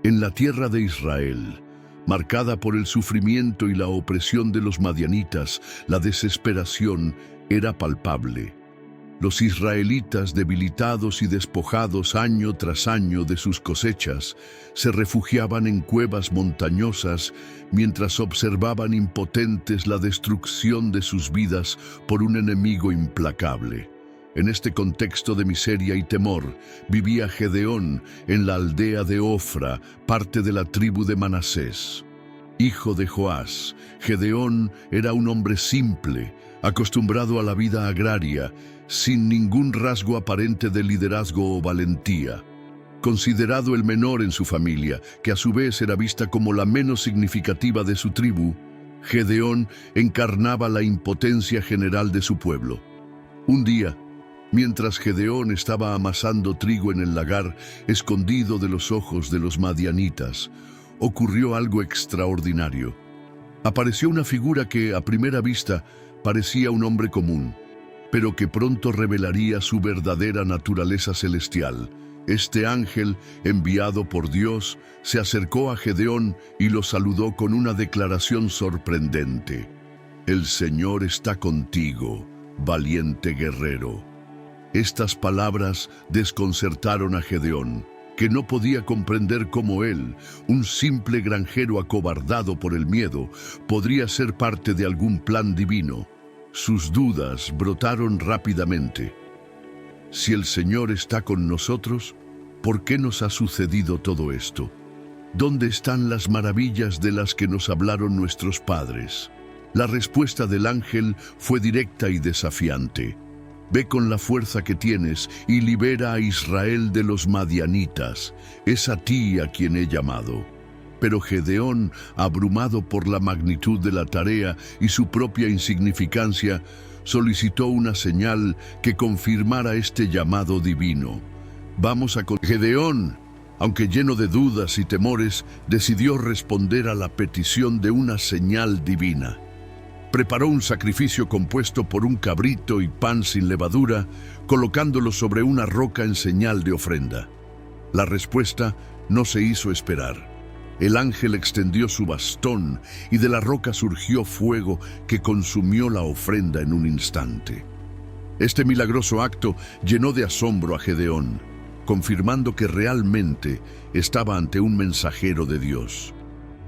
En la tierra de Israel, marcada por el sufrimiento y la opresión de los madianitas, la desesperación era palpable. Los israelitas, debilitados y despojados año tras año de sus cosechas, se refugiaban en cuevas montañosas mientras observaban impotentes la destrucción de sus vidas por un enemigo implacable. En este contexto de miseria y temor, vivía Gedeón en la aldea de Ofra, parte de la tribu de Manasés. Hijo de Joás, Gedeón era un hombre simple, acostumbrado a la vida agraria, sin ningún rasgo aparente de liderazgo o valentía. Considerado el menor en su familia, que a su vez era vista como la menos significativa de su tribu, Gedeón encarnaba la impotencia general de su pueblo. Un día, mientras Gedeón estaba amasando trigo en el lagar, escondido de los ojos de los madianitas, ocurrió algo extraordinario. Apareció una figura que, a primera vista, parecía un hombre común, pero que pronto revelaría su verdadera naturaleza celestial. Este ángel, enviado por Dios, se acercó a Gedeón y lo saludó con una declaración sorprendente. «El Señor está contigo, valiente guerrero». Estas palabras desconcertaron a Gedeón, que no podía comprender cómo él, un simple granjero acobardado por el miedo, podría ser parte de algún plan divino. Sus dudas brotaron rápidamente. Si el Señor está con nosotros, ¿por qué nos ha sucedido todo esto? ¿Dónde están las maravillas de las que nos hablaron nuestros padres? La respuesta del ángel fue directa y desafiante. Ve con la fuerza que tienes y libera a Israel de los madianitas. Es a ti a quien he llamado. Pero Gedeón, abrumado por la magnitud de la tarea y su propia insignificancia, solicitó una señal que confirmara este llamado divino. Gedeón, aunque lleno de dudas y temores, decidió responder a la petición de una señal divina. Preparó un sacrificio compuesto por un cabrito y pan sin levadura, colocándolo sobre una roca en señal de ofrenda. La respuesta no se hizo esperar. El ángel extendió su bastón y de la roca surgió fuego que consumió la ofrenda en un instante. Este milagroso acto llenó de asombro a Gedeón, confirmando que realmente estaba ante un mensajero de Dios.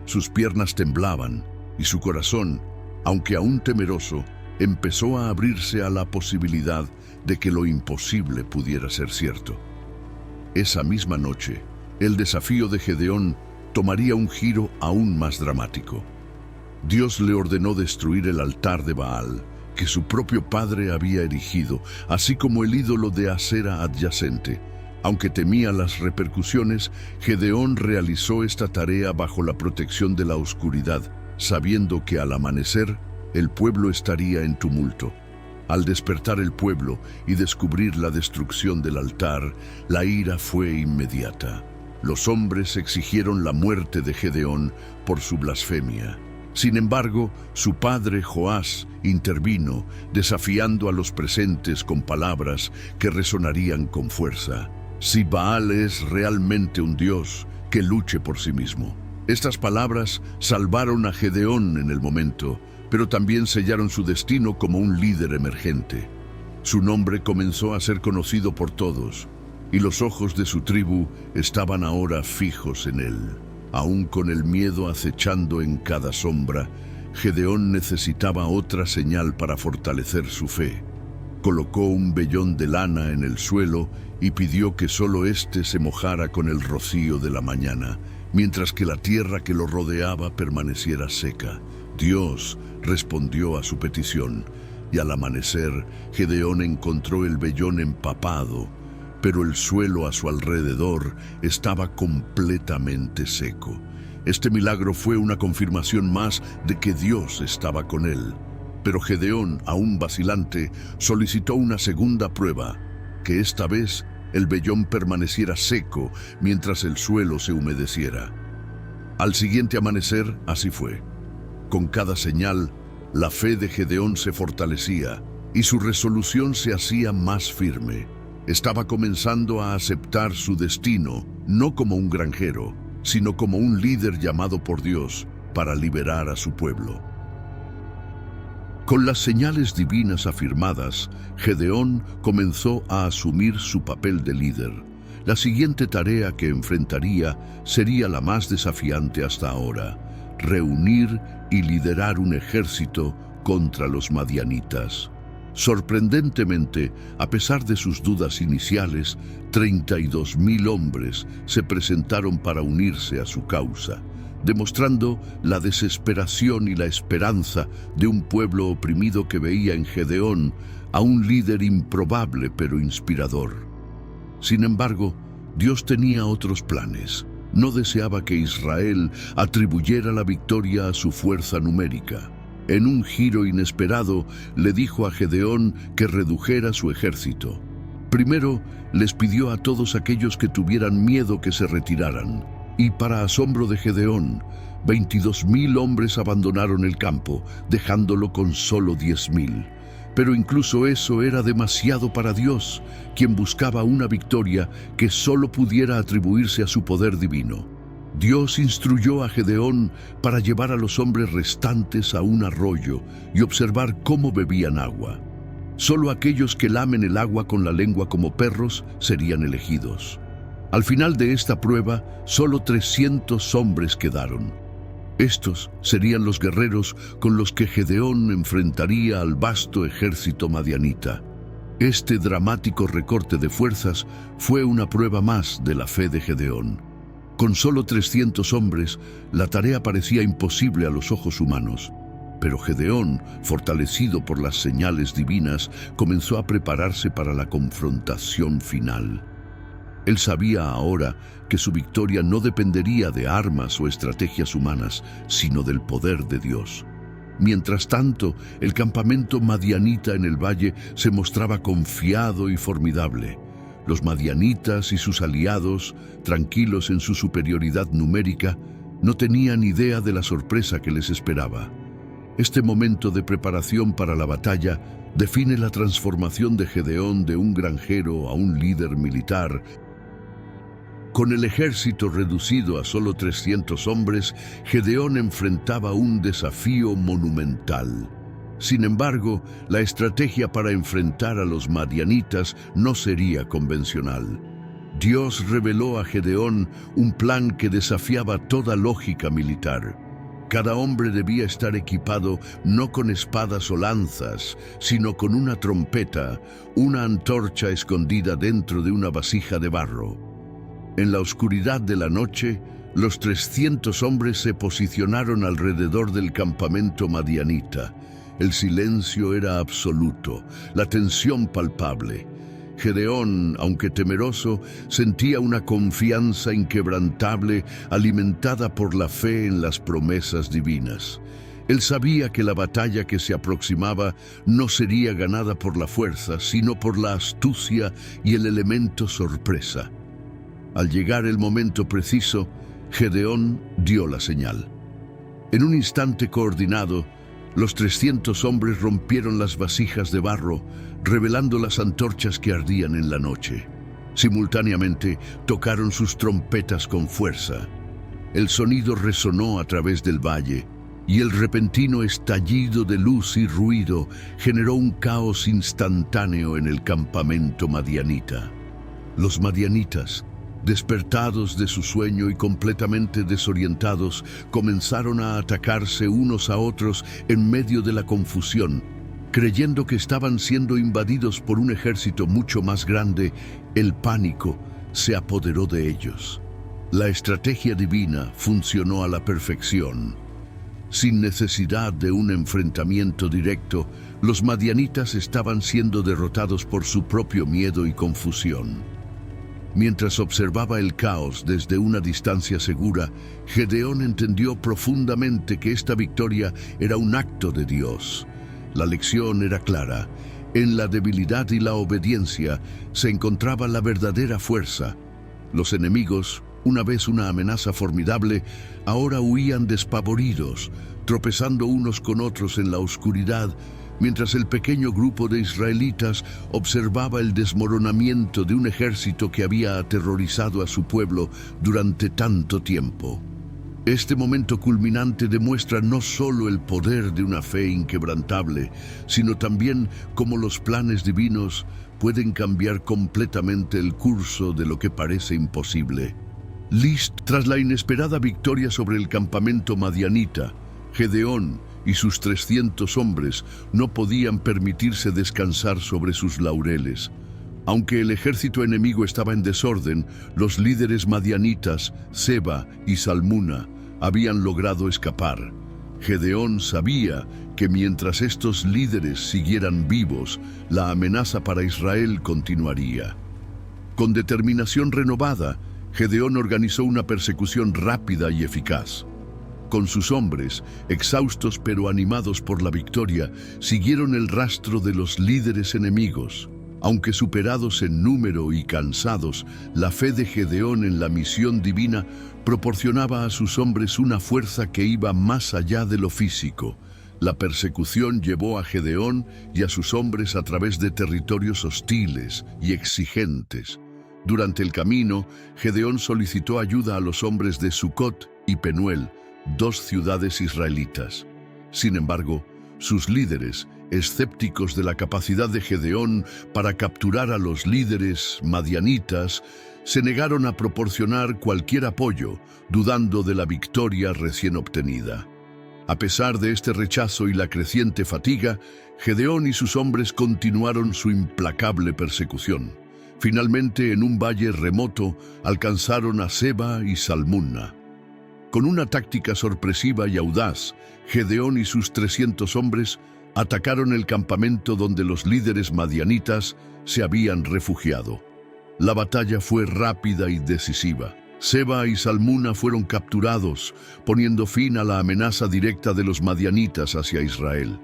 Sus piernas temblaban y su corazón, aunque aún temeroso, empezó a abrirse a la posibilidad de que lo imposible pudiera ser cierto. Esa misma noche, el desafío de Gedeón tomaría un giro aún más dramático. Dios le ordenó destruir el altar de Baal, que su propio padre había erigido, así como el ídolo de Asera adyacente. Aunque temía las repercusiones, Gedeón realizó esta tarea bajo la protección de la oscuridad, sabiendo que al amanecer el pueblo estaría en tumulto. Al despertar el pueblo y descubrir la destrucción del altar, la ira fue inmediata. Los hombres exigieron la muerte de Gedeón por su blasfemia. Sin embargo, su padre Joás intervino, desafiando a los presentes con palabras que resonarían con fuerza. Si Baal es realmente un dios, que luche por sí mismo. Estas palabras salvaron a Gedeón en el momento, pero también sellaron su destino como un líder emergente. Su nombre comenzó a ser conocido por todos, y los ojos de su tribu estaban ahora fijos en él. Aún con el miedo acechando en cada sombra, Gedeón necesitaba otra señal para fortalecer su fe. Colocó un vellón de lana en el suelo y pidió que solo éste se mojara con el rocío de la mañana, mientras que la tierra que lo rodeaba permaneciera seca. Dios respondió a su petición, y al amanecer, Gedeón encontró el vellón empapado, pero el suelo a su alrededor estaba completamente seco. Este milagro fue una confirmación más de que Dios estaba con él. Pero Gedeón, aún vacilante, solicitó una segunda prueba, que esta vez el vellón permaneciera seco mientras el suelo se humedeciera. Al siguiente amanecer, así fue. Con cada señal, la fe de Gedeón se fortalecía y su resolución se hacía más firme. Estaba comenzando a aceptar su destino, no como un granjero, sino como un líder llamado por Dios para liberar a su pueblo. Con las señales divinas afirmadas, Gedeón comenzó a asumir su papel de líder. La siguiente tarea que enfrentaría sería la más desafiante hasta ahora: reunir y liderar un ejército contra los madianitas. Sorprendentemente, a pesar de sus dudas iniciales, 32.000 hombres se presentaron para unirse a su causa, demostrando la desesperación y la esperanza de un pueblo oprimido que veía en Gedeón a un líder improbable pero inspirador. Sin embargo, Dios tenía otros planes. No deseaba que Israel atribuyera la victoria a su fuerza numérica. En un giro inesperado, le dijo a Gedeón que redujera su ejército. Primero, les pidió a todos aquellos que tuvieran miedo que se retiraran. Y para asombro de Gedeón, 22.000 hombres abandonaron el campo, dejándolo con solo 10.000. Pero incluso eso era demasiado para Dios, quien buscaba una victoria que solo pudiera atribuirse a su poder divino. Dios instruyó a Gedeón para llevar a los hombres restantes a un arroyo y observar cómo bebían agua. Solo aquellos que lamen el agua con la lengua como perros serían elegidos. Al final de esta prueba, solo 300 hombres quedaron. Estos serían los guerreros con los que Gedeón enfrentaría al vasto ejército madianita. Este dramático recorte de fuerzas fue una prueba más de la fe de Gedeón. Con solo 300 hombres, la tarea parecía imposible a los ojos humanos. Pero Gedeón, fortalecido por las señales divinas, comenzó a prepararse para la confrontación final. Él sabía ahora que su victoria no dependería de armas o estrategias humanas, sino del poder de Dios. Mientras tanto, el campamento madianita en el valle se mostraba confiado y formidable. Los madianitas y sus aliados, tranquilos en su superioridad numérica, no tenían idea de la sorpresa que les esperaba. Este momento de preparación para la batalla define la transformación de Gedeón de un granjero a un líder militar. Con el ejército reducido a solo 300 hombres, Gedeón enfrentaba un desafío monumental. Sin embargo, la estrategia para enfrentar a los madianitas no sería convencional. Dios reveló a Gedeón un plan que desafiaba toda lógica militar. Cada hombre debía estar equipado no con espadas o lanzas, sino con una trompeta, una antorcha escondida dentro de una vasija de barro. En la oscuridad de la noche, los 300 hombres se posicionaron alrededor del campamento madianita. El silencio era absoluto, la tensión palpable. Gedeón, aunque temeroso, sentía una confianza inquebrantable alimentada por la fe en las promesas divinas. Él sabía que la batalla que se aproximaba no sería ganada por la fuerza, sino por la astucia y el elemento sorpresa. Al llegar el momento preciso, Gedeón dio la señal. En un instante coordinado, los 300 hombres rompieron las vasijas de barro, revelando las antorchas que ardían en la noche. Simultáneamente, tocaron sus trompetas con fuerza. El sonido resonó a través del valle, y el repentino estallido de luz y ruido generó un caos instantáneo en el campamento madianita. Los madianitas, despertados de su sueño y completamente desorientados, comenzaron a atacarse unos a otros en medio de la confusión. Creyendo que estaban siendo invadidos por un ejército mucho más grande, el pánico se apoderó de ellos. La estrategia divina funcionó a la perfección. Sin necesidad de un enfrentamiento directo, los madianitas estaban siendo derrotados por su propio miedo y confusión. Mientras observaba el caos desde una distancia segura, Gedeón entendió profundamente que esta victoria era un acto de Dios. La lección era clara. En la debilidad y la obediencia se encontraba la verdadera fuerza. Los enemigos, una vez una amenaza formidable, ahora huían despavoridos, tropezando unos con otros en la oscuridad, mientras el pequeño grupo de israelitas observaba el desmoronamiento de un ejército que había aterrorizado a su pueblo durante tanto tiempo. Este momento culminante demuestra no solo el poder de una fe inquebrantable, sino también cómo los planes divinos pueden cambiar completamente el curso de lo que parece imposible. Tras la inesperada victoria sobre el campamento madianita, Gedeón y sus 300 hombres no podían permitirse descansar sobre sus laureles. Aunque el ejército enemigo estaba en desorden, los líderes madianitas, Seba y Salmuna, habían logrado escapar. Gedeón sabía que mientras estos líderes siguieran vivos, la amenaza para Israel continuaría. Con determinación renovada, Gedeón organizó una persecución rápida y eficaz. Con sus hombres, exhaustos pero animados por la victoria, siguieron el rastro de los líderes enemigos. Aunque superados en número y cansados, la fe de Gedeón en la misión divina proporcionaba a sus hombres una fuerza que iba más allá de lo físico. La persecución llevó a Gedeón y a sus hombres a través de territorios hostiles y exigentes. Durante el camino, Gedeón solicitó ayuda a los hombres de Sucot y Penuel, 2 ciudades israelitas. Sin embargo, sus líderes, escépticos de la capacidad de Gedeón para capturar a los líderes madianitas, se negaron a proporcionar cualquier apoyo, dudando de la victoria recién obtenida. A pesar de este rechazo y la creciente fatiga, Gedeón y sus hombres continuaron su implacable persecución. Finalmente, en un valle remoto, alcanzaron a Seba y Salmuna. Con una táctica sorpresiva y audaz, Gedeón y sus 300 hombres atacaron el campamento donde los líderes madianitas se habían refugiado. La batalla fue rápida y decisiva. Seba y Salmuna fueron capturados, poniendo fin a la amenaza directa de los madianitas hacia Israel.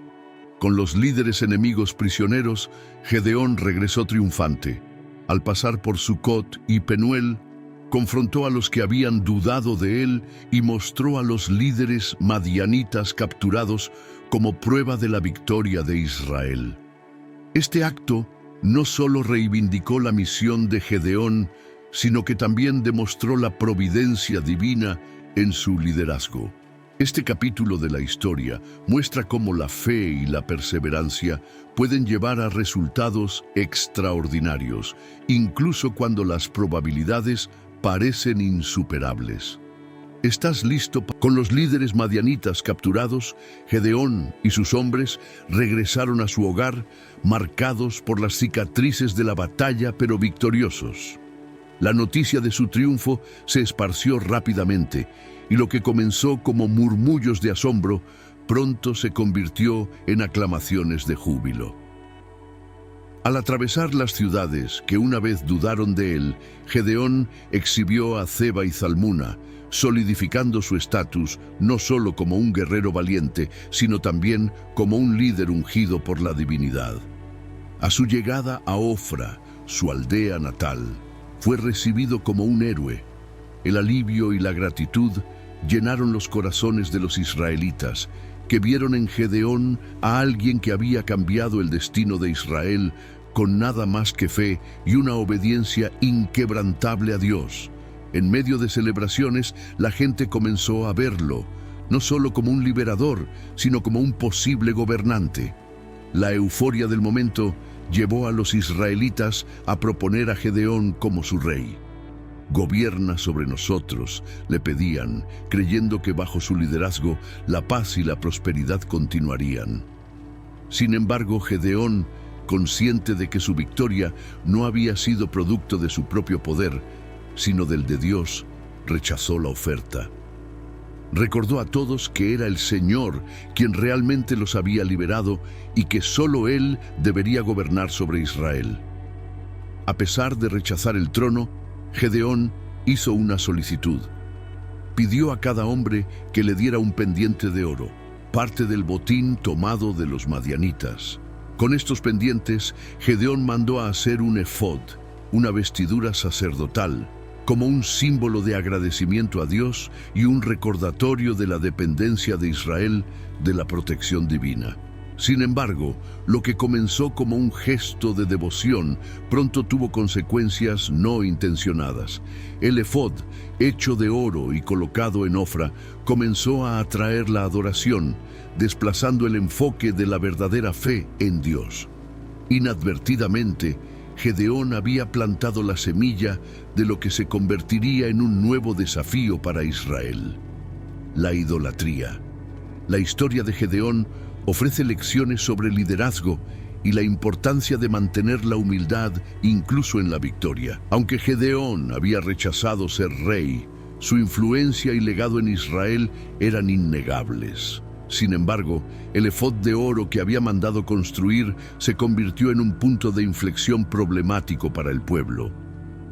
Con los líderes enemigos prisioneros, Gedeón regresó triunfante. Al pasar por Sucot y Penuel, confrontó a los que habían dudado de él y mostró a los líderes madianitas capturados como prueba de la victoria de Israel. Este acto no solo reivindicó la misión de Gedeón, sino que también demostró la providencia divina en su liderazgo. Este capítulo de la historia muestra cómo la fe y la perseverancia pueden llevar a resultados extraordinarios, incluso cuando las probabilidades parecen insuperables. ¿Estás listo? Con los líderes madianitas capturados, Gedeón y sus hombres regresaron a su hogar, marcados por las cicatrices de la batalla, pero victoriosos. La noticia de su triunfo se esparció rápidamente, y lo que comenzó como murmullos de asombro, pronto se convirtió en aclamaciones de júbilo. Al atravesar las ciudades que una vez dudaron de él, Gedeón exhibió a Seba y Salmuna, solidificando su estatus no solo como un guerrero valiente, sino también como un líder ungido por la divinidad. A su llegada a Ofra, su aldea natal, fue recibido como un héroe. El alivio y la gratitud llenaron los corazones de los israelitas, que vieron en Gedeón a alguien que había cambiado el destino de Israel con nada más que fe y una obediencia inquebrantable a Dios. En medio de celebraciones, la gente comenzó a verlo, no solo como un liberador, sino como un posible gobernante. La euforia del momento llevó a los israelitas a proponer a Gedeón como su rey. «Gobierna sobre nosotros», le pedían, creyendo que bajo su liderazgo la paz y la prosperidad continuarían. Sin embargo, Gedeón, consciente de que su victoria no había sido producto de su propio poder, sino del de Dios, rechazó la oferta. Recordó a todos que era el Señor quien realmente los había liberado y que solo Él debería gobernar sobre Israel. A pesar de rechazar el trono, Gedeón hizo una solicitud. Pidió a cada hombre que le diera un pendiente de oro, parte del botín tomado de los madianitas. Con estos pendientes, Gedeón mandó a hacer un efod, una vestidura sacerdotal, como un símbolo de agradecimiento a Dios y un recordatorio de la dependencia de Israel de la protección divina. Sin embargo, lo que comenzó como un gesto de devoción pronto tuvo consecuencias no intencionadas. El efod, hecho de oro y colocado en Ofra, comenzó a atraer la adoración, desplazando el enfoque de la verdadera fe en Dios. Inadvertidamente, Gedeón había plantado la semilla de lo que se convertiría en un nuevo desafío para Israel: la idolatría. La historia de Gedeón ofrece lecciones sobre liderazgo y la importancia de mantener la humildad incluso en la victoria. Aunque Gedeón había rechazado ser rey, su influencia y legado en Israel eran innegables. Sin embargo, el efod de oro que había mandado construir se convirtió en un punto de inflexión problemático para el pueblo.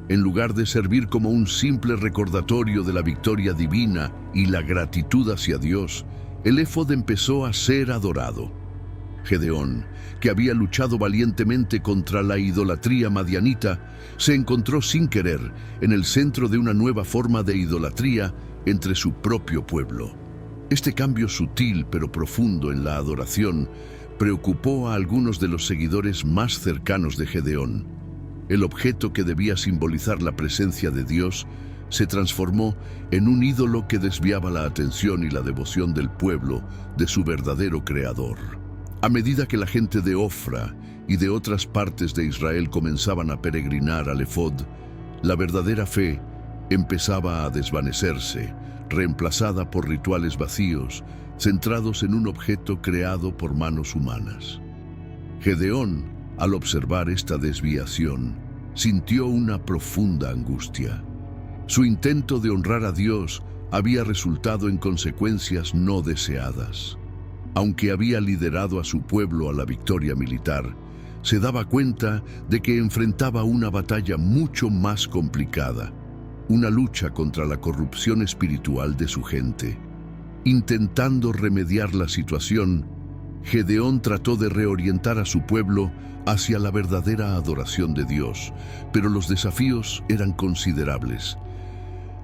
En lugar de servir como un simple recordatorio de la victoria divina y la gratitud hacia Dios, el efod empezó a ser adorado. Gedeón, que había luchado valientemente contra la idolatría madianita, se encontró sin querer en el centro de una nueva forma de idolatría entre su propio pueblo. Este cambio sutil pero profundo en la adoración preocupó a algunos de los seguidores más cercanos de Gedeón. El objeto que debía simbolizar la presencia de Dios se transformó en un ídolo que desviaba la atención y la devoción del pueblo de su verdadero creador. A medida que la gente de Ofra y de otras partes de Israel comenzaban a peregrinar al efod, la verdadera fe empezaba a desvanecerse, reemplazada por rituales vacíos, centrados en un objeto creado por manos humanas. Gedeón, al observar esta desviación, sintió una profunda angustia. Su intento de honrar a Dios había resultado en consecuencias no deseadas. Aunque había liderado a su pueblo a la victoria militar, se daba cuenta de que enfrentaba una batalla mucho más complicada, una lucha contra la corrupción espiritual de su gente. Intentando remediar la situación, Gedeón trató de reorientar a su pueblo hacia la verdadera adoración de Dios, pero los desafíos eran considerables.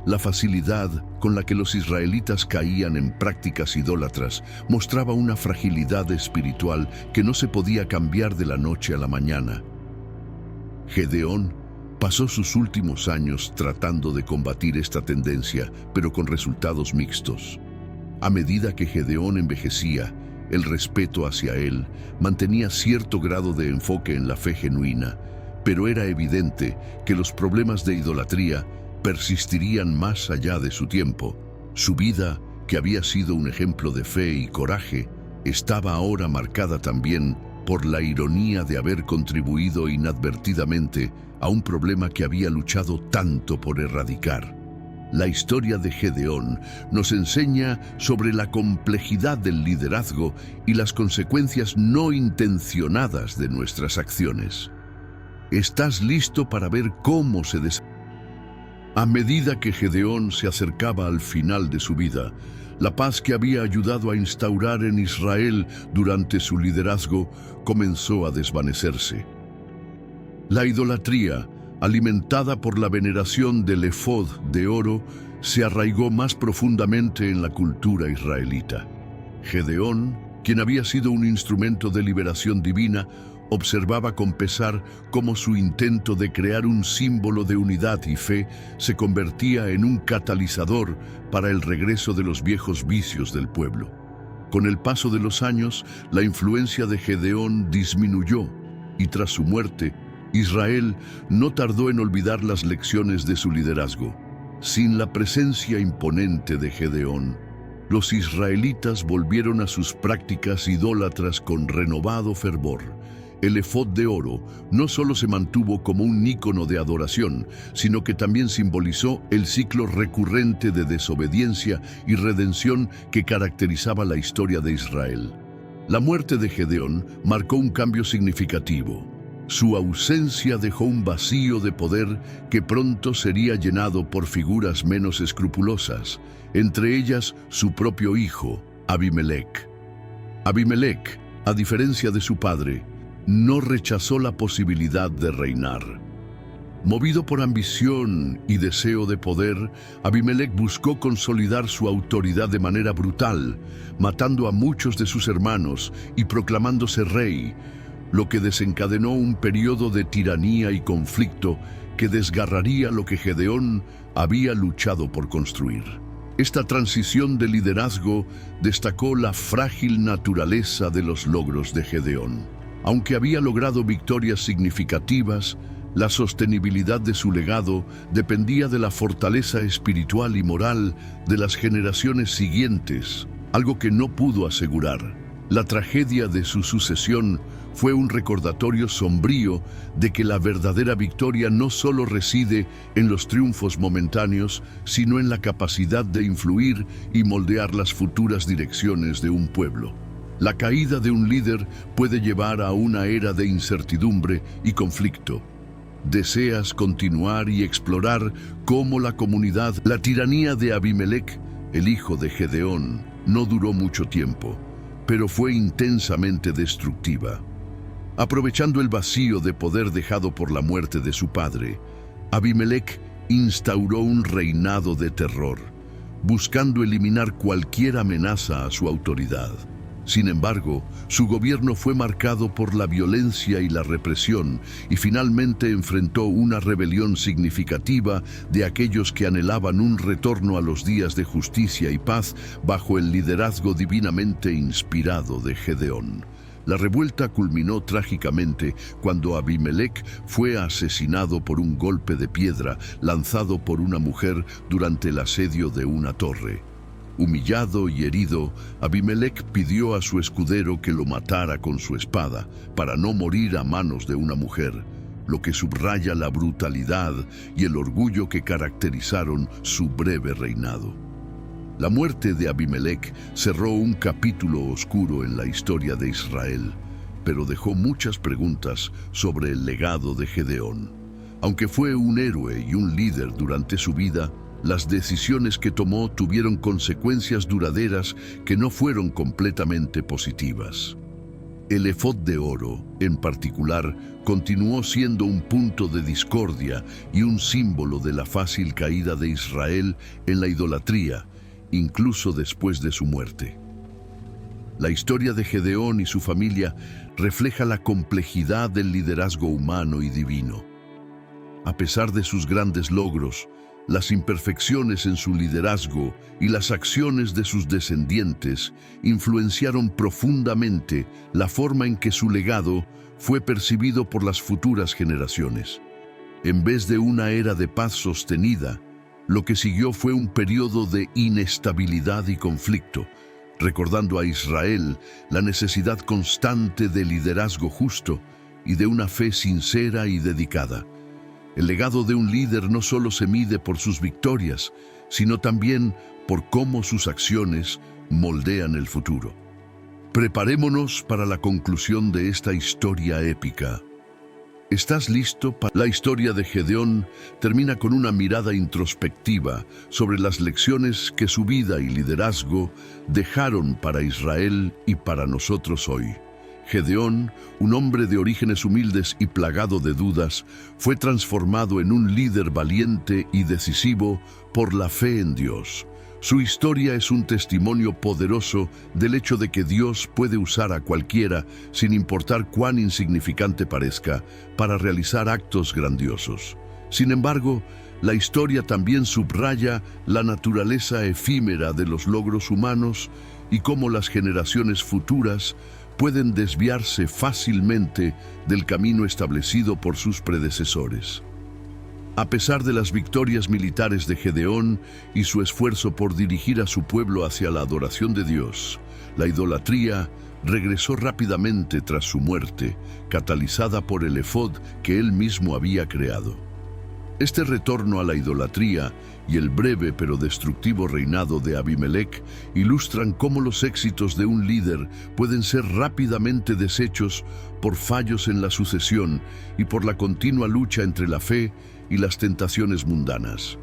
La facilidad con la que los israelitas caían en prácticas idólatras mostraba una fragilidad espiritual que no se podía cambiar de la noche a la mañana. Gedeón pasó sus últimos años tratando de combatir esta tendencia, pero con resultados mixtos. A medida que Gedeón envejecía, el respeto hacia él mantenía cierto grado de enfoque en la fe genuina, pero era evidente que los problemas de idolatría persistirían más allá de su tiempo. Su vida, que había sido un ejemplo de fe y coraje, estaba ahora marcada también por la ironía de haber contribuido inadvertidamente a un problema que había luchado tanto por erradicar. La historia de Gedeón nos enseña sobre la complejidad del liderazgo y las consecuencias no intencionadas de nuestras acciones. ¿Estás listo para ver cómo se desarrolla? A medida que Gedeón se acercaba al final de su vida, la paz que había ayudado a instaurar en Israel durante su liderazgo comenzó a desvanecerse. La idolatría, alimentada por la veneración del efod de oro, se arraigó más profundamente en la cultura israelita. Gedeón, quien había sido un instrumento de liberación divina, observaba con pesar cómo su intento de crear un símbolo de unidad y fe se convertía en un catalizador para el regreso de los viejos vicios del pueblo. Con el paso de los años, la influencia de Gedeón disminuyó y tras su muerte, Israel no tardó en olvidar las lecciones de su liderazgo. Sin la presencia imponente de Gedeón, los israelitas volvieron a sus prácticas idólatras con renovado fervor. El efod de oro no solo se mantuvo como un ícono de adoración, sino que también simbolizó el ciclo recurrente de desobediencia y redención que caracterizaba la historia de Israel. La muerte de Gedeón marcó un cambio significativo. Su ausencia dejó un vacío de poder que pronto sería llenado por figuras menos escrupulosas, entre ellas su propio hijo, Abimelec. Abimelec, a diferencia de su padre, no rechazó la posibilidad de reinar. Movido por ambición y deseo de poder, Abimelec buscó consolidar su autoridad de manera brutal, matando a muchos de sus hermanos y proclamándose rey, lo que desencadenó un periodo de tiranía y conflicto que desgarraría lo que Gedeón había luchado por construir. Esta transición de liderazgo destacó la frágil naturaleza de los logros de Gedeón. Aunque había logrado victorias significativas, la sostenibilidad de su legado dependía de la fortaleza espiritual y moral de las generaciones siguientes, algo que no pudo asegurar. La tragedia de su sucesión fue un recordatorio sombrío de que la verdadera victoria no solo reside en los triunfos momentáneos, sino en la capacidad de influir y moldear las futuras direcciones de un pueblo. La caída de un líder puede llevar a una era de incertidumbre y conflicto. ¿Deseas continuar y explorar cómo la comunidad, la tiranía de Abimelec, el hijo de Gedeón, no duró mucho tiempo, pero fue intensamente destructiva? Aprovechando el vacío de poder dejado por la muerte de su padre, Abimelec instauró un reinado de terror, buscando eliminar cualquier amenaza a su autoridad. Sin embargo, su gobierno fue marcado por la violencia y la represión y finalmente enfrentó una rebelión significativa de aquellos que anhelaban un retorno a los días de justicia y paz bajo el liderazgo divinamente inspirado de Gedeón. La revuelta culminó trágicamente cuando Abimelec fue asesinado por un golpe de piedra lanzado por una mujer durante el asedio de una torre. Humillado y herido, Abimelec pidió a su escudero que lo matara con su espada para no morir a manos de una mujer, lo que subraya la brutalidad y el orgullo que caracterizaron su breve reinado. La muerte de Abimelec cerró un capítulo oscuro en la historia de Israel, pero dejó muchas preguntas sobre el legado de Gedeón. Aunque fue un héroe y un líder durante su vida, las decisiones que tomó tuvieron consecuencias duraderas que no fueron completamente positivas. El efod de oro, en particular, continuó siendo un punto de discordia y un símbolo de la fácil caída de Israel en la idolatría, incluso después de su muerte. La historia de Gedeón y su familia refleja la complejidad del liderazgo humano y divino. A pesar de sus grandes logros, las imperfecciones en su liderazgo y las acciones de sus descendientes influenciaron profundamente la forma en que su legado fue percibido por las futuras generaciones. En vez de una era de paz sostenida, lo que siguió fue un periodo de inestabilidad y conflicto, recordando a Israel la necesidad constante de liderazgo justo y de una fe sincera y dedicada. El legado de un líder no solo se mide por sus victorias, sino también por cómo sus acciones moldean el futuro. Preparémonos para la conclusión de esta historia épica. ¿Estás listo? La historia de Gedeón termina con una mirada introspectiva sobre las lecciones que su vida y liderazgo dejaron para Israel y para nosotros hoy. Gedeón, un hombre de orígenes humildes y plagado de dudas, fue transformado en un líder valiente y decisivo por la fe en Dios. Su historia es un testimonio poderoso del hecho de que Dios puede usar a cualquiera, sin importar cuán insignificante parezca, para realizar actos grandiosos. Sin embargo, la historia también subraya la naturaleza efímera de los logros humanos y cómo las generaciones futuras pueden desviarse fácilmente del camino establecido por sus predecesores. A pesar de las victorias militares de Gedeón y su esfuerzo por dirigir a su pueblo hacia la adoración de Dios, la idolatría regresó rápidamente tras su muerte, catalizada por el efod que él mismo había creado. Este retorno a la idolatría y el breve pero destructivo reinado de Abimelec ilustran cómo los éxitos de un líder pueden ser rápidamente deshechos por fallos en la sucesión y por la continua lucha entre la fe y las tentaciones mundanas.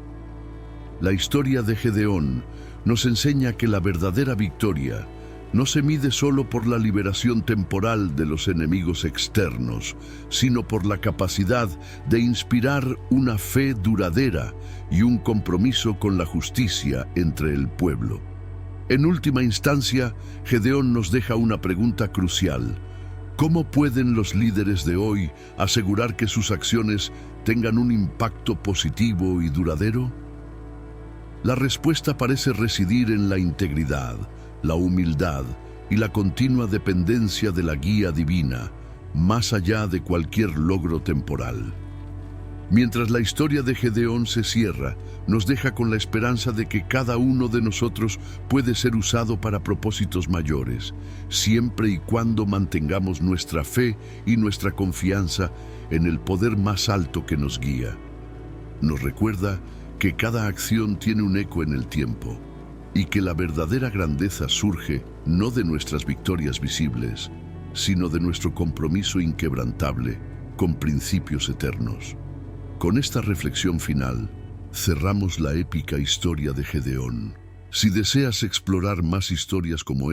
La historia de Gedeón nos enseña que la verdadera victoria no se mide solo por la liberación temporal de los enemigos externos, sino por la capacidad de inspirar una fe duradera y un compromiso con la justicia entre el pueblo. En última instancia, Gedeón nos deja una pregunta crucial. ¿Cómo pueden los líderes de hoy asegurar que sus acciones tengan un impacto positivo y duradero? La respuesta parece residir en la integridad, la humildad y la continua dependencia de la guía divina, más allá de cualquier logro temporal. Mientras la historia de Gedeón se cierra, nos deja con la esperanza de que cada uno de nosotros puede ser usado para propósitos mayores, siempre y cuando mantengamos nuestra fe y nuestra confianza en el poder más alto que nos guía. Nos recuerda que cada acción tiene un eco en el tiempo y que la verdadera grandeza surge no de nuestras victorias visibles, sino de nuestro compromiso inquebrantable con principios eternos. Con esta reflexión final, cerramos la épica historia de Gedeón. Si deseas explorar más historias como